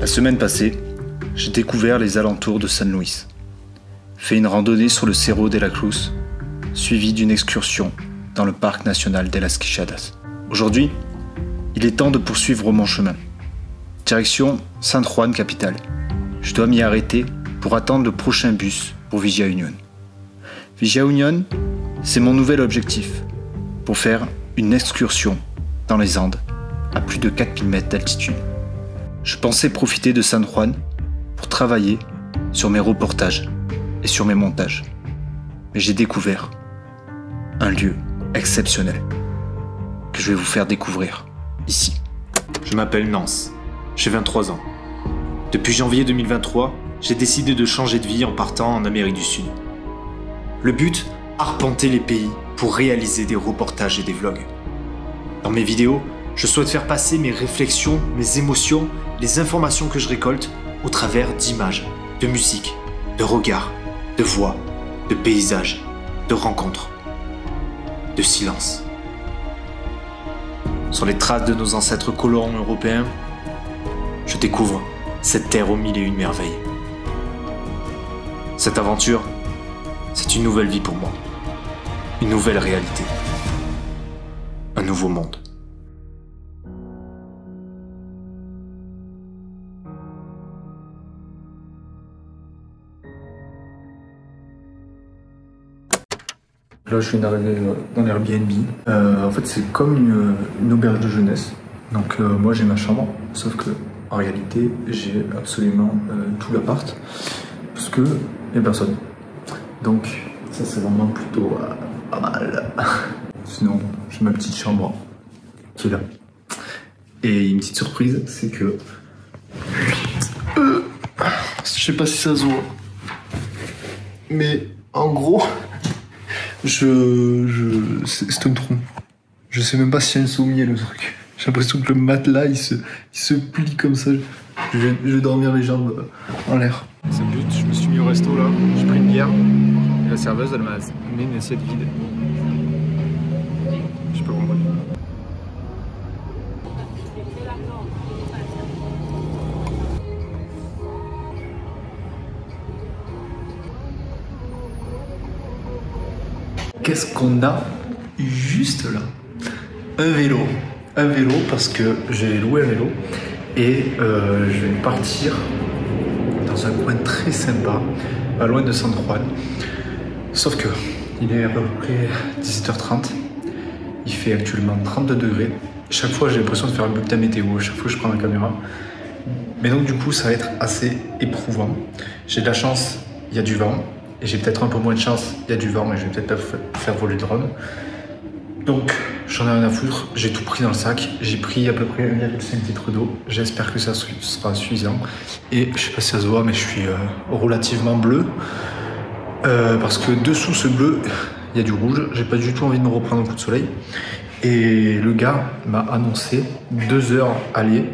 La semaine passée, j'ai découvert les alentours de San Luis, fait une randonnée sur le Cerro de la Cruz, suivie d'une excursion dans le parc national de las Quichadas. Aujourd'hui, il est temps de poursuivre mon chemin. Direction San Juan capitale. Je dois m'y arrêter pour attendre le prochain bus pour Villa Unión. Villa Unión, c'est mon nouvel objectif, pour faire une excursion dans les Andes à plus de 4000 mètres d'altitude. Je pensais profiter de San Juan pour travailler sur mes reportages et sur mes montages. Mais j'ai découvert un lieu exceptionnel que je vais vous faire découvrir ici. Je m'appelle Nance, j'ai 23 ans. Depuis janvier 2023, j'ai décidé de changer de vie en partant en Amérique du Sud. Le but, arpenter les pays pour réaliser des reportages et des vlogs. Dans mes vidéos, je souhaite faire passer mes réflexions, mes émotions, les informations que je récolte au travers d'images, de musique, de regards, de voix, de paysages, de rencontres, de silence. Sur les traces de nos ancêtres colons européens, je découvre cette terre aux mille et une merveilles. Cette aventure, c'est une nouvelle vie pour moi, une nouvelle réalité, un nouveau monde. Là, je viens d'arriver dans l'Airbnb. En fait, c'est comme une auberge de jeunesse. Donc, moi, j'ai ma chambre, sauf que en réalité, j'ai absolument tout l'appart, parce que il n'y a personne. Donc, ça, c'est vraiment plutôt pas mal. Sinon, j'ai ma petite chambre qui est là. Et une petite surprise, c'est que je sais pas si ça se voit, mais en gros. C'est un trou. Je sais même pas s'il y a un sommier le truc. J'ai l'impression que le matelas il se plie comme ça. Je vais dormir les jambes en l'air. C'est le but, je me suis mis au resto là, j'ai pris une bière et la serveuse elle m'a mis une assiette vide. Je sais pas comment dire. Qu'est-ce qu'on a juste là? Un vélo. Un vélo parce que j'ai loué un vélo et je vais partir dans un coin très sympa, pas loin de San Juan. Sauf que il est à peu près 17h30. Il fait actuellement 32 degrés. Chaque fois j'ai l'impression de faire un bulletin météo, chaque fois que je prends la caméra. Mais donc du coup ça va être assez éprouvant. J'ai de la chance, il y a du vent. Et j'ai peut-être un peu moins de chance, il y a du vent et je vais peut-être pas faire voler le drone. Donc j'en ai rien à foutre, j'ai tout pris dans le sac. J'ai pris à peu près 1,5 litre d'eau. J'espère que ça sera suffisant. Et je sais pas si ça se voit, mais je suis relativement bleu. Parce que dessous ce bleu, il y a du rouge. J'ai pas du tout envie de me reprendre un coup de soleil. Et le gars m'a annoncé 2 heures aller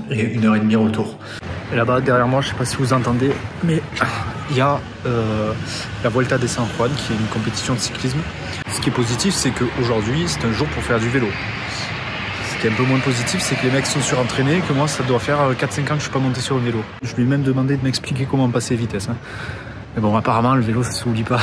et 1h30 retour. Et là-bas derrière moi, je sais pas si vous entendez, mais il y a la Vuelta de San Juan qui est une compétition de cyclisme. Ce qui est positif, c'est qu'aujourd'hui c'est un jour pour faire du vélo. Ce qui est un peu moins positif, c'est que les mecs sont surentraînés et que moi ça doit faire 4-5 ans que je suis pas monté sur un vélo. Je lui ai même demandé de m'expliquer comment passer vitesse. Hein. Mais bon, apparemment le vélo ça s'oublie pas.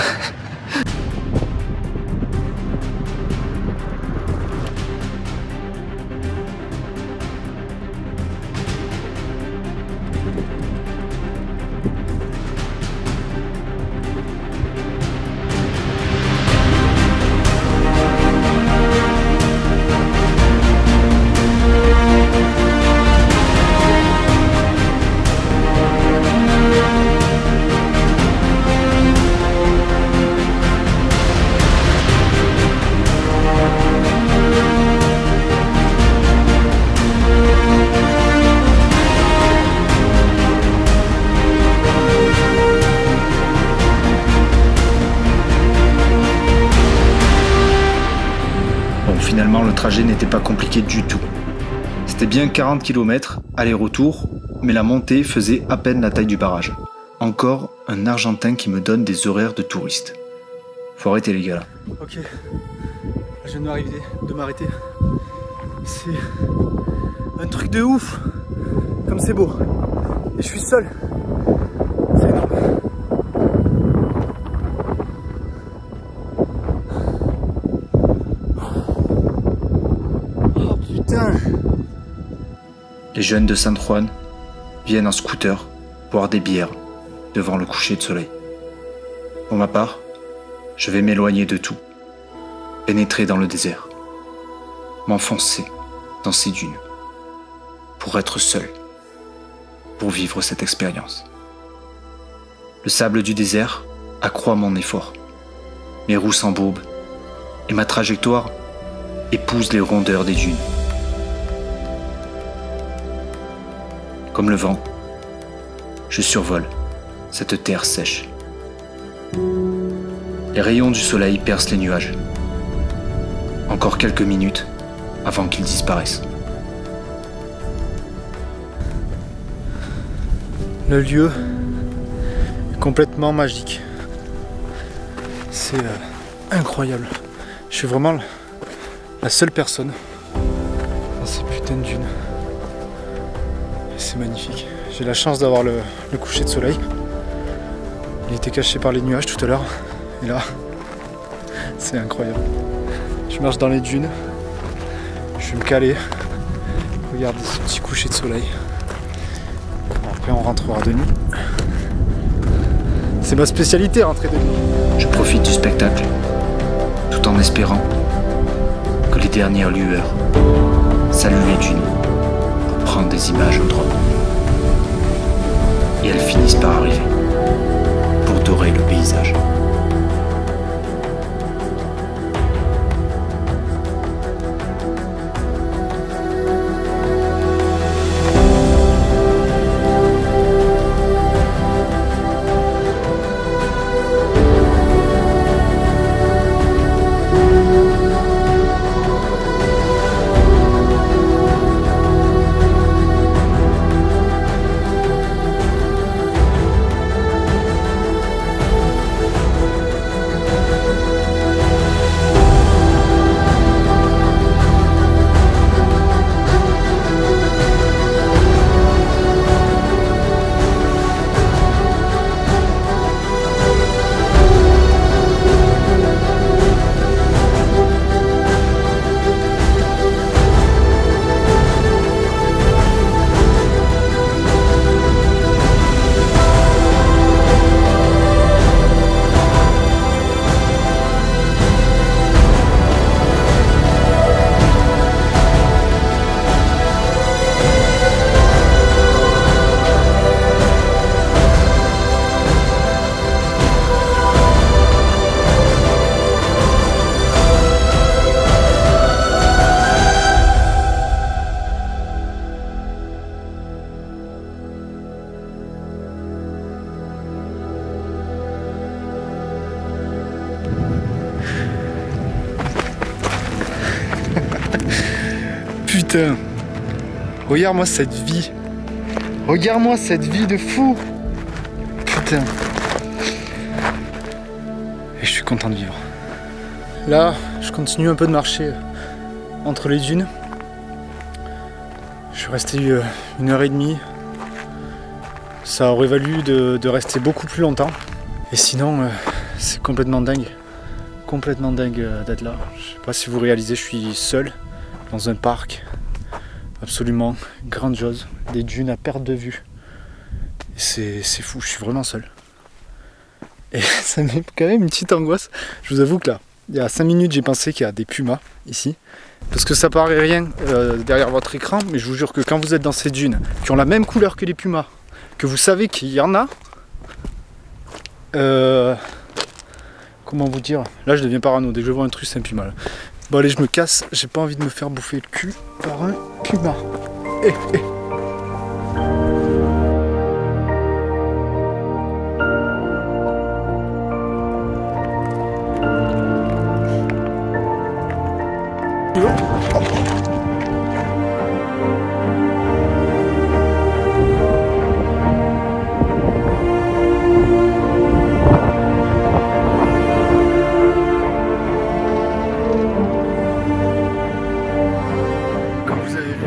Finalement, le trajet n'était pas compliqué du tout. C'était bien 40 km aller-retour, mais la montée faisait à peine la taille du barrage. Encore un Argentin qui me donne des horaires de touriste. Faut arrêter les gars là. Ok, je viens de m'arrêter. C'est un truc de ouf, comme c'est beau. Et je suis seul. C'est énorme. Oh putain. Les jeunes de San Juan viennent en scooter boire des bières devant le coucher de soleil. Pour ma part, je vais m'éloigner de tout, pénétrer dans le désert, m'enfoncer dans ces dunes, pour être seul, pour vivre cette expérience. Le sable du désert accroît mon effort, mes roues s'embourbent et ma trajectoire épouse les rondeurs des dunes. Comme le vent, je survole cette terre sèche. Les rayons du soleil percent les nuages. Encore quelques minutes avant qu'ils disparaissent. Le lieu est complètement magique. C'est incroyable. Je suis vraiment la seule personne dans ces putains de dunes. C'est magnifique. J'ai la chance d'avoir le coucher de soleil. Il était caché par les nuages tout à l'heure. Et là, c'est incroyable. Je marche dans les dunes. Je vais me caler. Regardez ce petit coucher de soleil. Après, on rentrera de nuit. C'est ma spécialité, rentrer de nuit. Je profite du spectacle, tout en espérant que les dernières lueurs saluent les dunes pour prendre des images au drone. Et elles finissent par arriver pour dorer le paysage. Putain, regarde-moi cette vie. Regarde-moi cette vie de fou. Putain. Et je suis content de vivre. Là, je continue un peu de marcher entre les dunes. Je suis resté 1h30. Ça aurait valu de rester beaucoup plus longtemps. Et sinon, c'est complètement dingue. Complètement dingue d'être là. Je sais pas si vous réalisez, je suis seul dans un parc absolument grandiose, des dunes à perte de vue. C'est fou, je suis vraiment seul. Et ça met quand même une petite angoisse. Je vous avoue que là, il y a 5 minutes, j'ai pensé qu'il y a des pumas ici. Parce que ça paraît rien derrière votre écran, mais je vous jure que quand vous êtes dans ces dunes, qui ont la même couleur que les pumas, que vous savez qu'il y en a, comment vous dire, là je deviens parano, dès que je vois un truc c'est un puma là. Bon allez, je me casse, j'ai pas envie de me faire bouffer le cul par un puma.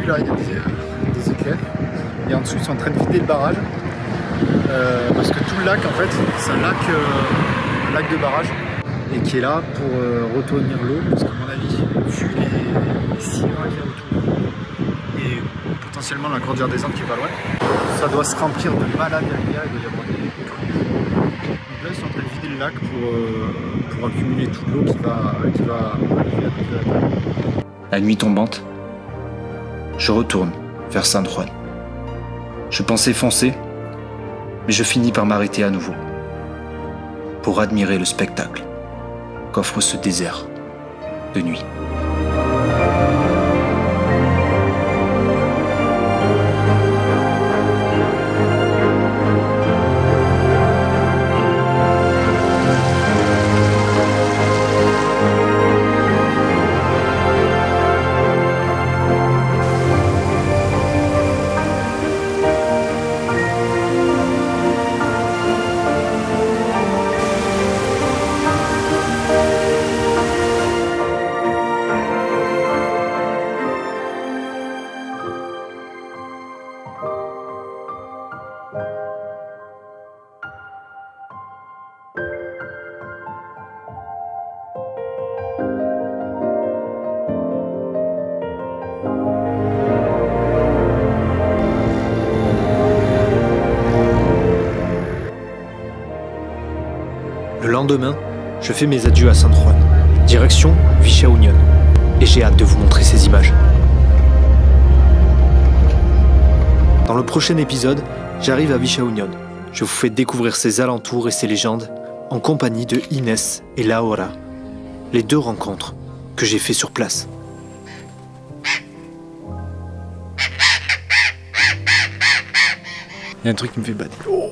Là, il y a des vider le barrage. Parce que tout le lac, en fait, c'est un lac de barrage et qui est là pour retenir l'eau. Parce qu'à mon avis, vu les ciments qu'il y a autour et potentiellement la cordillère des Andes qui est pas loin, ça doit se remplir de malades. Il doit y avoir des trucs. Donc là, ils sont en train de vider le lac pour accumuler toute l'eau qui va arriver à côté de la table. La nuit tombante, je retourne vers San Juan. Je pensais foncer, mais je finis par m'arrêter à nouveau pour admirer le spectacle qu'offre ce désert de nuit. Le lendemain, je fais mes adieux à San Juan, direction Villa Unión, et j'ai hâte de vous montrer ces images. Dans le prochain épisode, j'arrive à Villa Unión. Je vous fais découvrir ses alentours et ses légendes en compagnie de Inès et Laura, les 2 rencontres que j'ai fait sur place. Il y a un truc qui me fait bader. Oh,